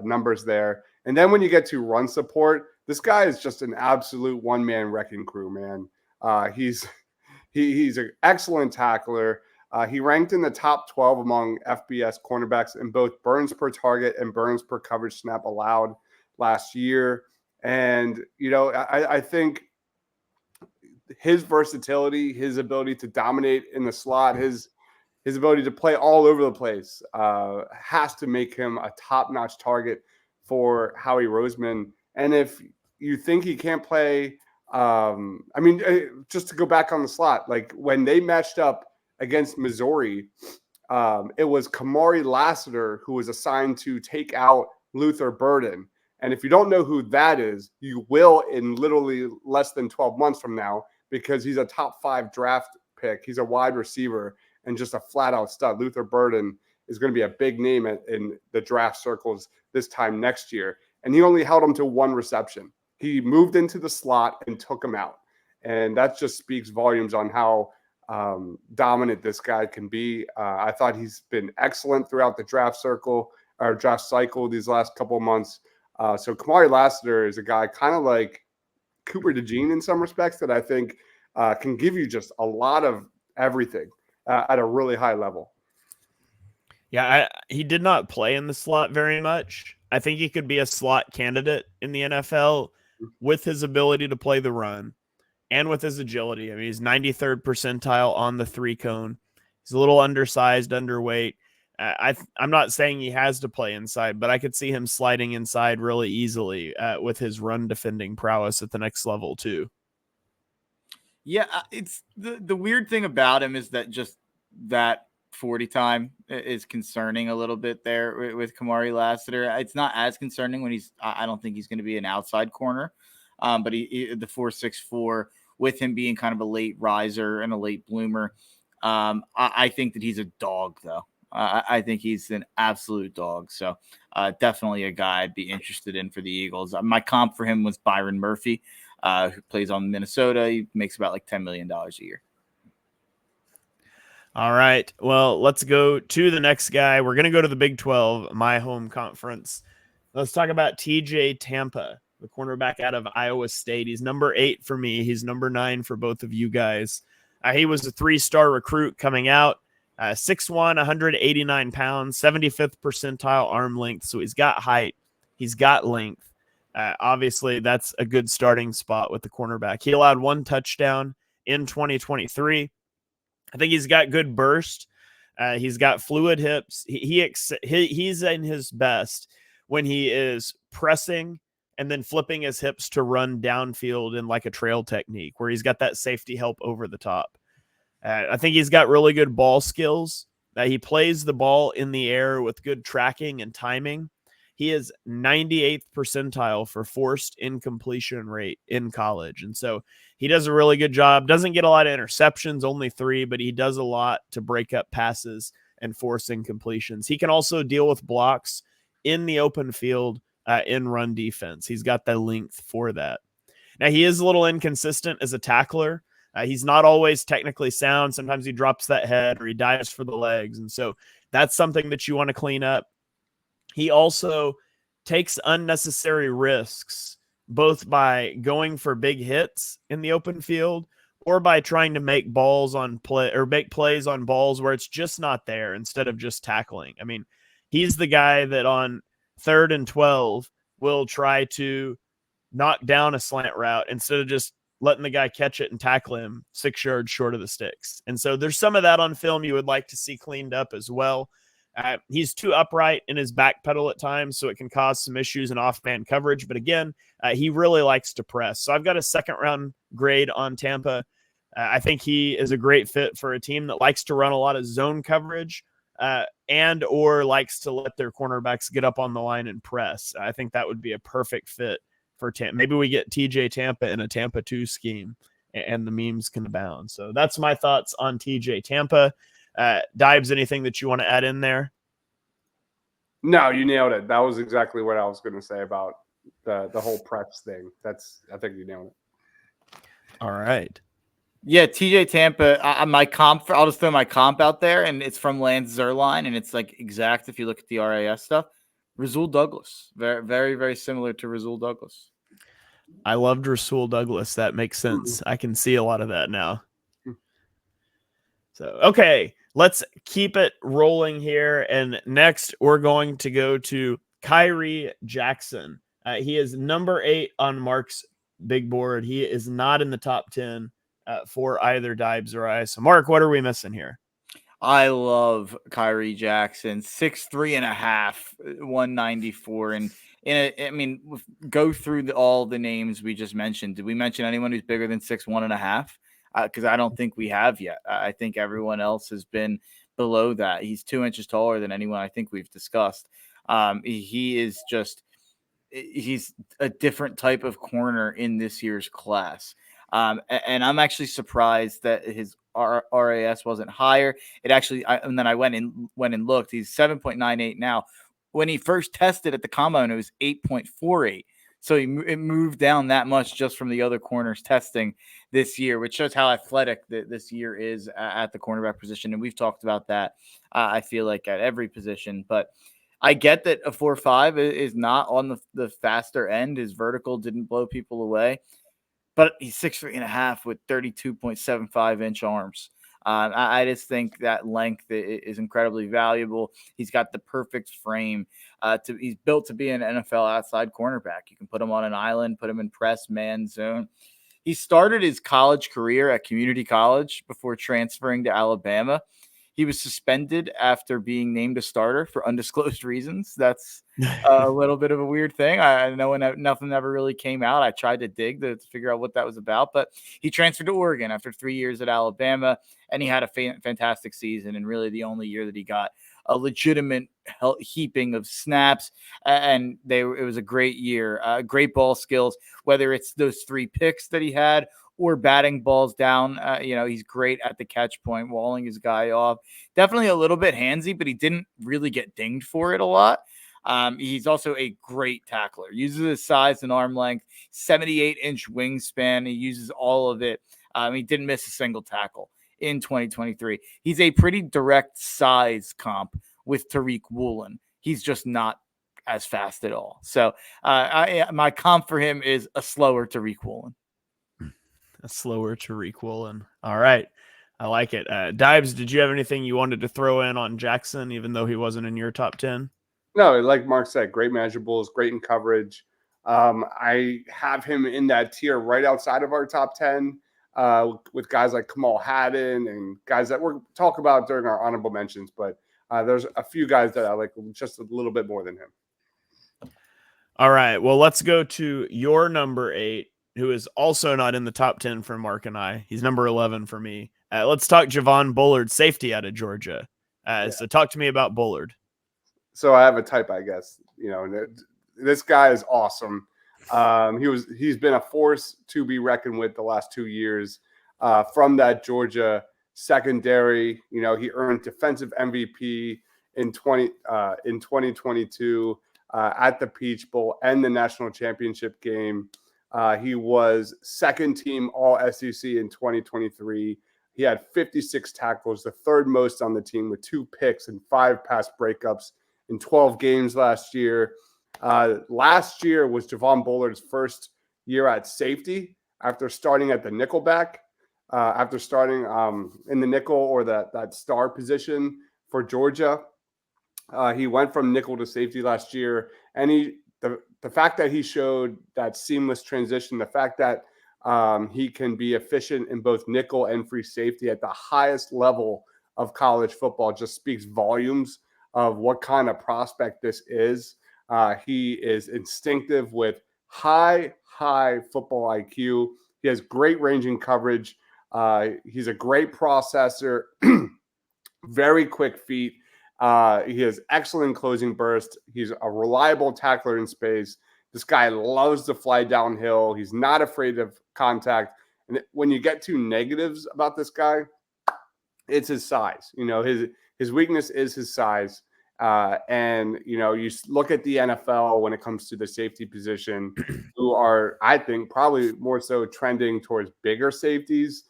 numbers there. And then when you get to run support, this guy is just an absolute one-man wrecking crew, man. He's an excellent tackler. He ranked in the top 12 among FBS cornerbacks in both burns per target and burns per coverage snap allowed last year. And, I think his versatility, his ability to dominate in the slot, his ability to play all over the place has to make him a top-notch target for Howie Roseman. And if you think he can't play. Just to go back on the slot, like when they matched up against Missouri, it was Kamari Lassiter who was assigned to take out Luther Burden. And if you don't know who that is, you will in literally less than 12 months from now, because he's a top 5 draft pick. He's a wide receiver and just a flat out stud. Luther Burden is going to be a big name in the draft circles this time next year. And he only held him to 1 reception. He moved into the slot and took him out. And that just speaks volumes on how dominant this guy can be. I thought he's been excellent throughout the draft cycle these last couple of months. So Kamari Lassiter is a guy kind of like Cooper DeJean in some respects that I think can give you just a lot of everything at a really high level. Yeah, he did not play in the slot very much. I think he could be a slot candidate in the NFL with his ability to play the run and with his agility. I mean, he's 93rd percentile on the 3-cone. He's a little undersized, underweight. I'm not saying he has to play inside, but I could see him sliding inside really easily with his run defending prowess at the next level too. Yeah, it's the weird thing about him is that just that 40 time is concerning a little bit there with Kamari Lassiter. It's not as concerning when I don't think he's going to be an outside corner, but the 4.64 with him being kind of a late riser and a late bloomer. I think that he's a dog though. I think he's an absolute dog. So definitely a guy I'd be interested in for the Eagles. My comp for him was Byron Murphy, who plays on Minnesota. He makes about like $10 million a year. All right. Well, let's go to the next guy. We're going to go to the Big 12, my home conference. Let's talk about TJ Tampa, the cornerback out of Iowa State. He's number 8 for me. He's number 9 for both of you guys. He was a 3-star recruit coming out. 6'1", 189 pounds, 75th percentile arm length. So he's got height. He's got length. Obviously, that's a good starting spot with the cornerback. He allowed 1 touchdown in 2023. I think he's got good burst. He's got fluid hips. He's in his best when he is pressing and then flipping his hips to run downfield in like a trail technique where he's got that safety help over the top. I think he's got really good ball skills. He plays the ball in the air with good tracking and timing. He is 98th percentile for forced incompletion rate in college. And so he does a really good job. Doesn't get a lot of interceptions, only 3, but he does a lot to break up passes and force incompletions. He can also deal with blocks in the open field in run defense. He's got the length for that. Now, he is a little inconsistent as a tackler. He's not always technically sound. Sometimes he drops that head or he dives for the legs. And so that's something that you want to clean up. He also takes unnecessary risks, both by going for big hits in the open field or by trying to make balls on play or make plays on balls where it's just not there instead of just tackling. I mean, he's the guy that on 3rd and 12 will try to knock down a slant route instead of just letting the guy catch it and tackle him 6 yards short of the sticks. And so there's some of that on film you would like to see cleaned up as well. He's too upright in his back pedal at times, so it can cause some issues in off-man coverage. But again, he really likes to press. So I've got a 2nd-round grade on Tampa. I think he is a great fit for a team that likes to run a lot of zone coverage and or likes to let their cornerbacks get up on the line and press. I think that would be a perfect fit for Tampa. Maybe we get TJ Tampa in a Tampa 2 scheme and the memes can abound. So that's my thoughts on TJ Tampa. Deibs, anything that you want to add in there? No, you nailed it. That was exactly what I was going to say about the whole press thing. I think you nailed it. All right. Yeah, TJ Tampa. My comp, I'll just throw my comp out there, and it's from Lance Zierlein, and it's like exact if you look at the RAS stuff. Rasul Douglas, very, very, very similar to Rasul Douglas. I loved Rasul Douglas. That makes sense. I can see a lot of that now. So, okay, let's keep it rolling here. And next, we're going to go to Kyrie Jackson. He is number 8 on Mark's big board. He is not in the top 10 for either Deibs or I. So, Mark, what are we missing here? I love Kyrie Jackson, 6'3.5", 194. And go through all the names we just mentioned. Did we mention anyone who's bigger than 6'1.5"? Because I don't think we have yet. I think everyone else has been below that. He's 2 inches taller than anyone I think we've discussed. He's a different type of corner in this year's class. And I'm actually surprised that his RAS wasn't higher. And then I went and looked. He's 7.98 now. When he first tested at the combine, it was 8.48. So it moved down that much just from the other corners testing this year, which shows how athletic this year is at the cornerback position. And we've talked about that, I feel like, at every position. But I get that a 4.5 is not on the faster end. His vertical didn't blow people away, but he's 6'3.5" with 32.75-inch arms. I just think that length is incredibly valuable. He's got the perfect frame. He's built to be an NFL outside cornerback. You can put him on an island, put him in press, man, zone. He started his college career at community college before transferring to Alabama. He was suspended after being named a starter for undisclosed reasons. That's a little bit of a weird thing. I know nothing ever really came out. I tried to dig to figure out what that was about, but he transferred to Oregon after 3 years at Alabama, and he had a fantastic season, and really the only year that he got a legitimate heaping of snaps, and it was a great year. Great ball skills, whether it's those 3 picks that he had or batting balls down. He's great at the catch point, walling his guy off. Definitely a little bit handsy, but he didn't really get dinged for it a lot. He's also a great tackler. Uses his size and arm length, 78-inch wingspan. He uses all of it. He didn't miss a single tackle in 2023. He's a pretty direct size comp with Tariq Woolen. He's just not as fast at all. So my comp for him is a slower Tariq Woolen. A slower Tariq Woolen. All right. I like it. Dibes, did you have anything you wanted to throw in on Jackson, even though he wasn't in your top 10? No, like Mark said, great measurables, great in coverage. I have him in that tier right outside of our top 10 with guys like Kamal Haddon and guys that we'll talk about during our honorable mentions. But there's a few guys that I like just a little bit more than him. All right. Well, let's go to your number 8, who is also not in the top 10 for Mark and I. He's number 11 for me. Let's talk Javon Bullard, safety out of Georgia. So talk to me about Bullard. So I have a type, I guess. This guy is awesome. He's been a force to be reckoned with the last 2 years. From that Georgia secondary, he earned defensive MVP in 2022 at the Peach Bowl and the national championship game. He was second team All SEC in 2023. He had 56 tackles, the third most on the team, with 2 picks and 5 pass breakups in 12 games last year. Last year was Javon Bullard's first year at safety after starting at the nickelback, after starting in the nickel or that star position for Georgia. He went from nickel to safety last year, and the fact that he showed that seamless transition, the fact that he can be efficient in both nickel and free safety at the highest level of college football just speaks volumes of what kind of prospect this is. He is instinctive with high football IQ. He has great ranging coverage. He's a great processor, very quick feet. He has excellent closing burst. He's a reliable tackler in space. This guy loves to fly downhill. He's not afraid of contact. And when you get to negatives about this guy, it's his size. His weakness is his size. And you look at the NFL when it comes to the safety position, who are, I think, probably more so trending towards bigger safeties,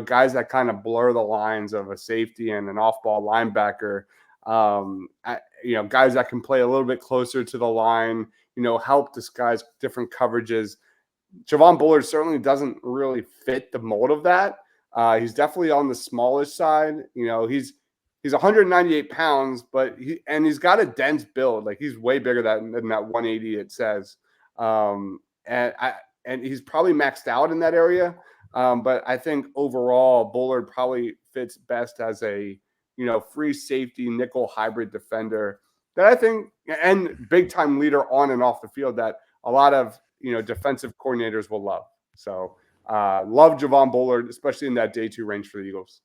guys that kind of blur the lines of a safety and an off-ball linebacker, guys that can play a little bit closer to the line, help disguise different coverages. Javon Bullard certainly doesn't really fit the mold of that. He's definitely on the smallish side. He's 198 pounds, but he's got a dense build. Like, he's way bigger than that 180 it says. And he's probably maxed out in that area. But I think overall Bullard probably fits best as a free safety, nickel hybrid defender that I think, and big time leader on and off the field that a lot of, defensive coordinators will love. So love Javon Bullard, especially in that day 2 range for the Eagles.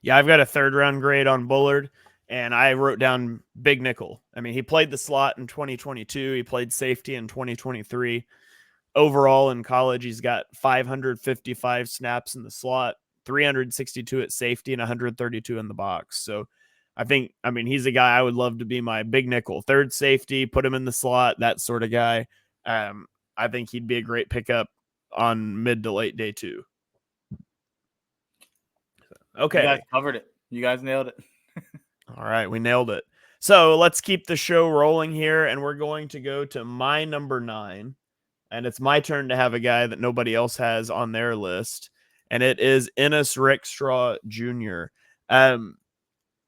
Yeah, I've got a 3rd round grade on Bullard, and I wrote down big nickel. I mean, he played the slot in 2022. He played safety in 2023. Overall in college, he's got 555 snaps in the slot, 362 at safety, and 132 in the box. So he's a guy I would love to be my big nickel, 3rd safety, put him in the slot, that sort of guy. I think he'd be a great pickup on mid to late day 2. Okay. You guys covered it. You guys nailed it. All right, we nailed it. So let's keep the show rolling here, and we're going to go to my number 9. And it's my turn to have a guy that nobody else has on their list, and it is Ennis Rickstraw Jr.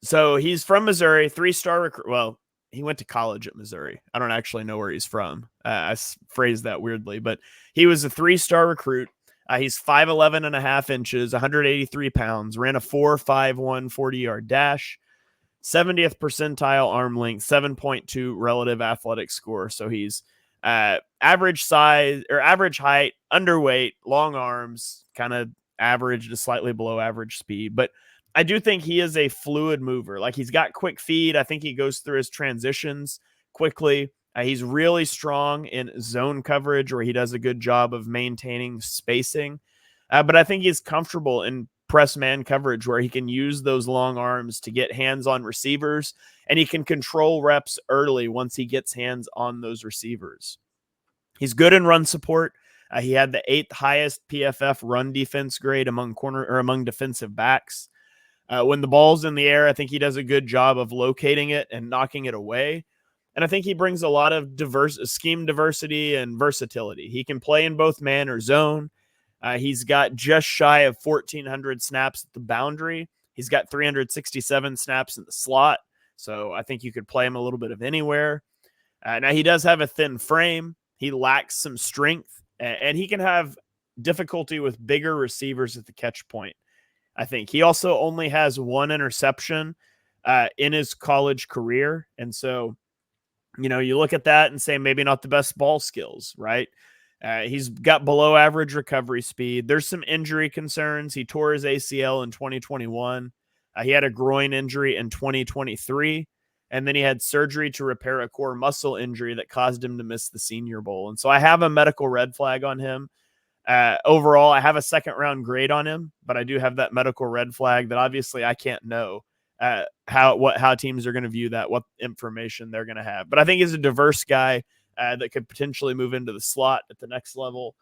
So he's from Missouri, 3-star recruit. Well, he went to college at Missouri. I don't actually know where he's from. I phrased that weirdly, but he was a 3-star recruit. He's 5'11 and a half inches, 183 pounds, ran a 4.51 40-yard dash, 70th percentile arm length, 7.2 relative athletic score. So he's average size or average height, underweight, long arms, kind of average to slightly below average speed. But I do think he is a fluid mover. Like, he's got quick feet. I think he goes through his transitions quickly. He's really strong in zone coverage, where he does a good job of maintaining spacing. But I think he's comfortable in press man coverage, where he can use those long arms to get hands on receivers, and he can control reps early once he gets hands on those receivers. He's good in run support. He had the 8th highest PFF run defense grade among defensive backs. When the ball's in the air, I think he does a good job of locating it and knocking it away. And I think he brings a lot of scheme diversity and versatility. He can play in both man or zone. He's got just shy of 1,400 snaps at the boundary. He's got 367 snaps in the slot. So I think you could play him a little bit of anywhere. Now, he does have a thin frame. He lacks some strength, and he can have difficulty with bigger receivers at the catch point. I think he also only has 1 interception in his college career. And so, you look at that and say maybe not the best ball skills, right? He's got below average recovery speed. There's some injury concerns. He tore his ACL in 2021. He had a groin injury in 2023. And then he had surgery to repair a core muscle injury that caused him to miss the Senior Bowl. And so I have a medical red flag on him. Overall, I have a 2nd round grade on him, but I do have that medical red flag that obviously I can't know how teams are going to view that, what information they're going to have. But I think he's a diverse guy that could potentially move into the slot at the next level.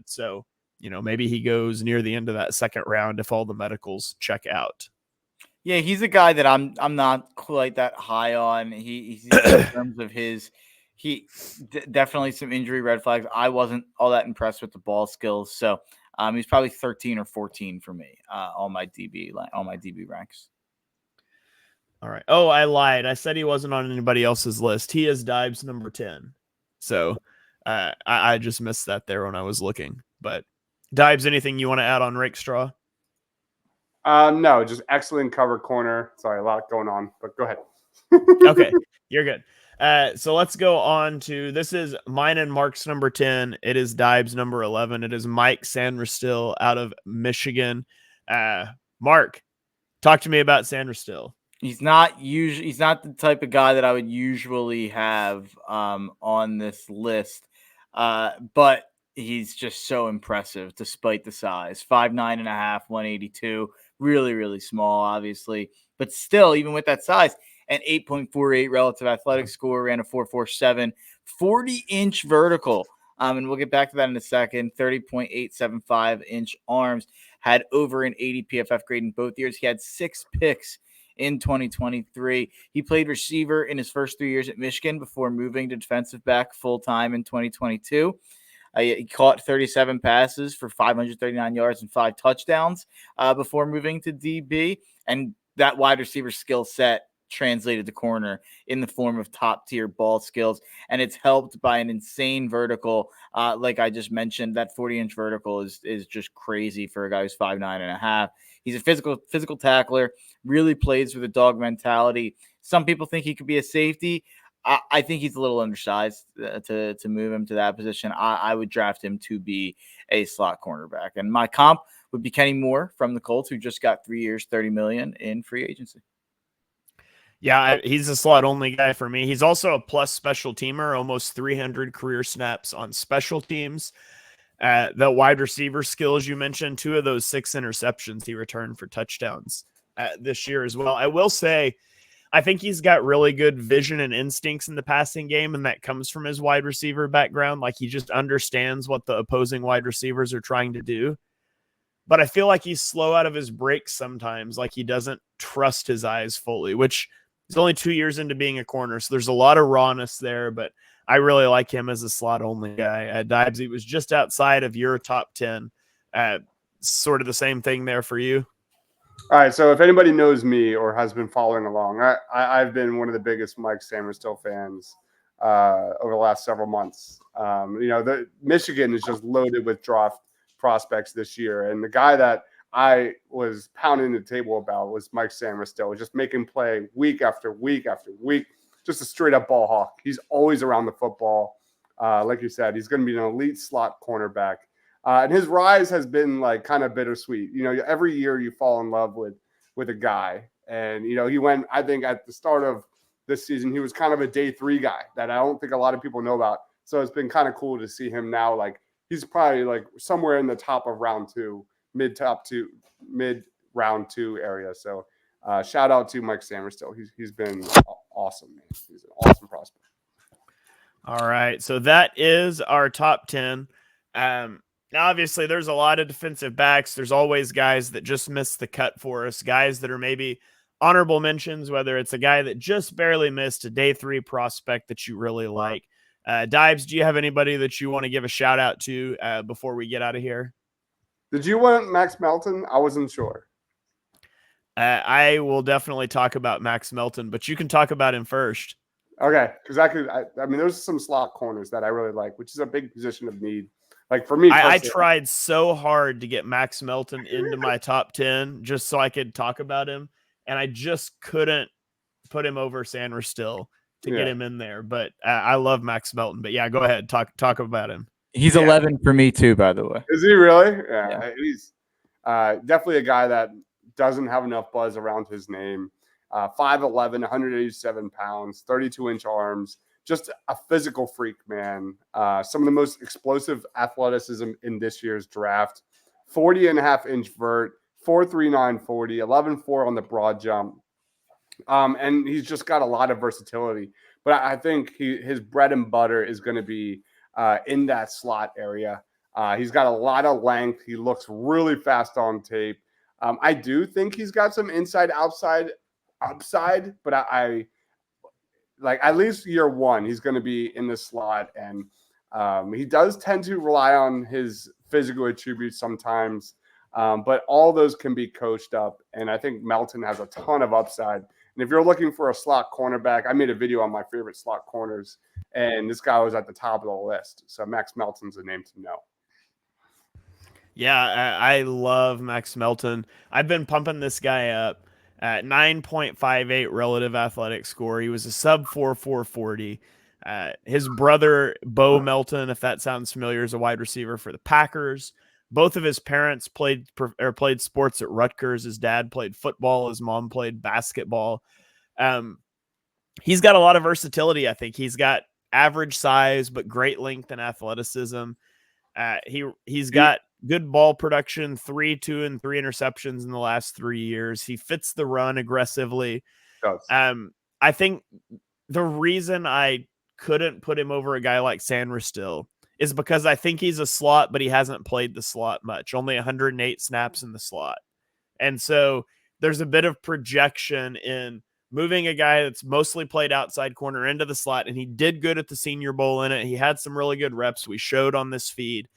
So maybe he goes near the end of that 2nd round if all the medicals check out. Yeah, he's a guy that I'm not quite that high on. He's in terms of definitely some injury red flags. I wasn't all that impressed with the ball skills, so he's probably 13 or 14 for me on my DB ranks. All right. Oh, I lied. I said he wasn't on anybody else's list. He is Deib's number 10. So I just missed that there when I was looking. But Deib's, anything you want to add on Rakestraw? No, just excellent cover corner. Sorry, a lot going on, but go ahead. Okay, you're good. So let's go on to, this is mine and Mark's number 10. It is Deib's number 11. It is Mike Sanderstill out of Michigan. Mark, talk to me about Sanderstill. He's not the type of guy that I would usually have on this list, but he's just so impressive despite the size. 5'9.5", 182, really, really small, obviously, but still, even with that size, an 8.48 relative athletic score, ran a 4.47, 40-inch vertical. And we'll get back to that in a second. 30.875-inch arms, had over an 80 PFF grade in both years. He had 6 picks in 2023. He played receiver in his first 3 years at Michigan before moving to defensive back full-time in 2022. He caught 37 passes for 539 yards and 5 touchdowns before moving to DB. And that wide receiver skill set translated to corner in the form of top-tier ball skills. And it's helped by an insane vertical. Like I just mentioned, that 40-inch vertical is just crazy for a guy who's 5'9.5". He's a physical tackler, really plays with a dog mentality. Some people think he could be a safety. I think he's a little undersized to move him to that position. I would draft him to be a slot cornerback. And my comp would be Kenny Moore from the Colts, who just got 3 years, $30 million in free agency. Yeah, he's a slot only guy for me. He's also a plus special teamer, almost 300 career snaps on special teams. The wide receiver skills you mentioned, 2 of those 6 interceptions he returned for touchdowns this year as well. I will say, I think he's got really good vision and instincts in the passing game, and that comes from his wide receiver background. Like, he just understands what the opposing wide receivers are trying to do. But I feel like he's slow out of his breaks sometimes, like he doesn't trust his eyes fully, which is only 2 years into being a corner, so there's a lot of rawness there, but I really like him as a slot-only guy. Deibs, he was just outside of your top 10. Sort of the same thing there for you. All right, so if anybody knows me or has been following along, I've been one of the biggest Mike Sainristil fans over the last several months. The Michigan is just loaded with draft prospects this year, and the guy that I was pounding the table about was Mike Sainristil, just making play week after week after week, just a straight-up ball hawk. He's always around the football. Like you said, he's going to be an elite slot cornerback. And his rise has been like kind of bittersweet. Every year you fall in love with a guy. And, he went, I think at the start of this season, he was kind of a day 3 guy that I don't think a lot of people know about. So it's been kind of cool to see him now. Like, he's probably like somewhere in the top of round 2, mid round 2 area. So shout out to Mike Sainristil. He's been awesome, man. He's an awesome prospect. All right. So that is our top 10. Now, obviously, there's a lot of defensive backs. There's always guys that just miss the cut for us, guys that are maybe honorable mentions, whether it's a guy that just barely missed a day 3 prospect that you really like. Deibs, do you have anybody that you want to give a shout out to before we get out of here? Did you want Max Melton? I wasn't sure. I will definitely talk about Max Melton, but you can talk about him first. Okay, because I mean, there's some slot corners that I really like, which is a big position of need. Like for me, I tried so hard to get Max Melton into my top 10 just so I could talk about him, and I just couldn't put him over Sainristil to get him in there. But I love Max Melton. But yeah, go ahead, talk about him. He's 11 for me too, by the way. Is he really? Yeah. He's definitely a guy that doesn't have enough buzz around his name. 5'11", 187 pounds, 32-inch arms. Just a physical freak, man. Some of the most explosive athleticism in this year's draft. 40.5-inch vert, 4.39 40, 11.4 on the broad jump. And he's just got a lot of versatility. But I think his bread and butter is going to be in that slot area. He's got a lot of length. He looks really fast on tape. I do think he's got some inside-outside upside, but I like at least year 1, he's going to be in the slot, and he does tend to rely on his physical attributes sometimes, but all those can be coached up, and I think Melton has a ton of upside. And if you're looking for a slot cornerback, I made a video on my favorite slot corners, and this guy was at the top of the list. So Max Melton's a name to know. Yeah, I love Max Melton. I've been pumping this guy up. 9.58 relative athletic score. He was a sub 4.40. His brother, Bo Melton, if that sounds familiar, is a wide receiver for the Packers. Both of his parents played sports at Rutgers. His dad played football. His mom played basketball. He's got a lot of versatility, I think. He's got average size, but great length and athleticism. He's got good ball production, 3 2 and 3 interceptions in the last 3 years. He fits the run aggressively. I think the reason I couldn't put him over a guy like Sainristil is because I think he's a slot, but he hasn't played the slot much, only 108 snaps in the slot. And so there's a bit of projection in moving a guy that's mostly played outside corner into the slot, and he did good at the Senior Bowl in it. He had some really good reps we showed on this feed.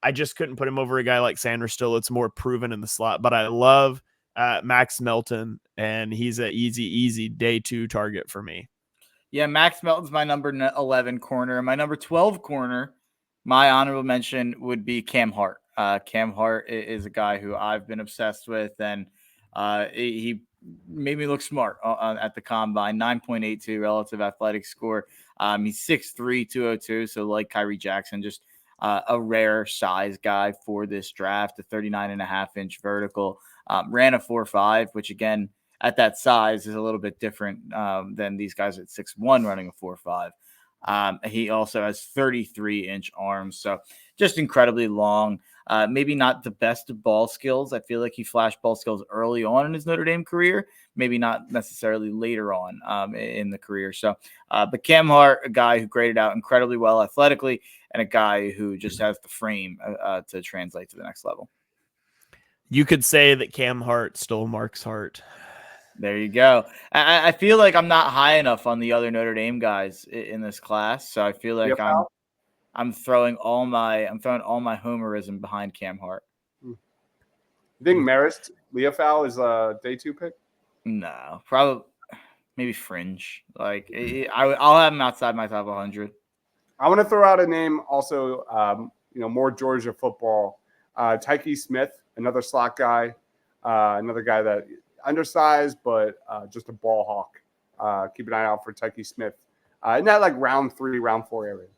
I just couldn't put him over a guy like Sainristil. It's more proven in the slot, but I love Max Melton, and he's an easy day 2 target for me. Yeah, Max Melton's my number 11 corner. My number 12 corner, my honorable mention would be Cam Hart. Cam Hart is a guy who I've been obsessed with, and he made me look smart at the combine. 9.82 relative athletic score. He's 6'3", 202, so like Kyrie Jackson, just a rare size guy for this draft. A 39.5-inch vertical. Ran a 4.5, which again at that size is a little bit different than these guys at 6'1" running a 4.5. He also has 33-inch arms, so just incredibly long. Maybe not the best of ball skills. I feel like he flashed ball skills early on in his Notre Dame career, maybe not necessarily later on in the career. So, but Cam Hart, a guy who graded out incredibly well athletically, and a guy who just has the frame to translate to the next level. You could say that Cam Hart stole Mark's heart. There you go. I feel like I'm not high enough on the other Notre Dame guys in this class, so I feel like I'm throwing all my homerism behind Cam Hart. You think Marist Leofau is a day 2 pick? No, probably maybe fringe. Like I'll have him outside my top 100. I want to throw out a name also. More Georgia football. Tyke Smith, another slot guy, another guy that undersized but just a ball hawk. Keep an eye out for Tyke Smith. In that like round 3, round 4 area.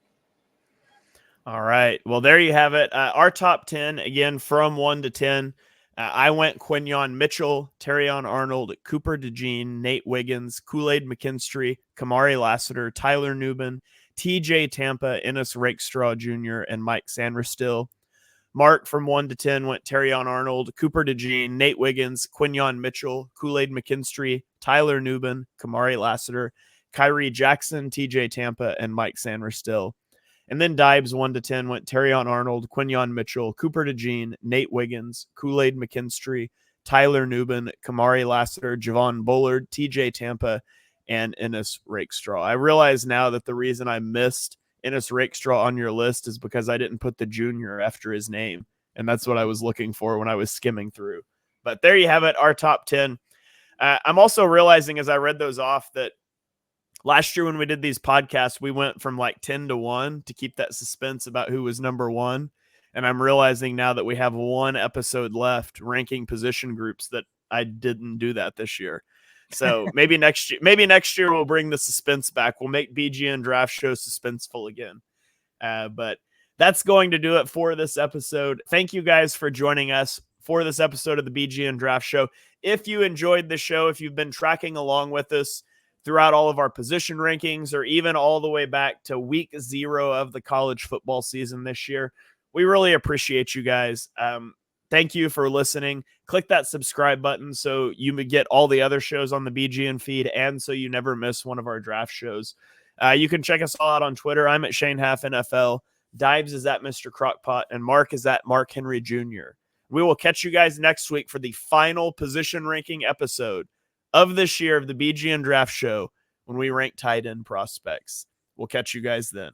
All right. Well, there you have it. Our top 10, again, from 1 to 10. I went Quinnen Mitchell, Teran Arnold, Cooper DeJean, Nate Wiggins, Kool-Aid McKinstry, Kamari Lassiter, Tyler Nubin, TJ Tampa, Ennis Rakestraw Jr., and Mike Sanderstill. Mark from 1 to 10 went Teran Arnold, Cooper DeJean, Nate Wiggins, Quinnen Mitchell, Kool-Aid McKinstry, Tyler Nubin, Kamari Lassiter, Kyrie Jackson, TJ Tampa, and Mike Sanderstill. And then Deibs 1 to 10 went Teran Arnold, Quinnen Mitchell, Cooper DeJean, Nate Wiggins, Kool-Aid McKinstry, Tyler Nubin, Kamari Lassiter, Javon Bullard, TJ Tampa, and Ennis Rakestraw. I realize now that the reason I missed Ennis Rakestraw on your list is because I didn't put the junior after his name. And that's what I was looking for when I was skimming through. But there you have it, our top 10. I'm also realizing as I read those off that last year when we did these podcasts, we went from like 10 to 1 to keep that suspense about who was number 1. And I'm realizing now that we have one episode left ranking position groups that I didn't do that this year. So maybe next year we'll bring the suspense back. We'll make BGN draft show suspenseful again. But that's going to do it for this episode. Thank you guys for joining us for this episode of the BGN draft show. If you enjoyed the show, if you've been tracking along with us throughout all of our position rankings, or even all the way back to week 0 of the college football season this year, we really appreciate you guys. Thank you for listening. Click that subscribe button so you get all the other shows on the BGN feed, and so you never miss one of our draft shows. You can check us all out on Twitter. I'm at Shane Haff NFL. Deibs is at Mr. Crockpot, and Mark is at Mark Henry Jr. We will catch you guys next week for the final position ranking episode of this year of the BGN Draft Show when we rank tight end prospects. We'll catch you guys then.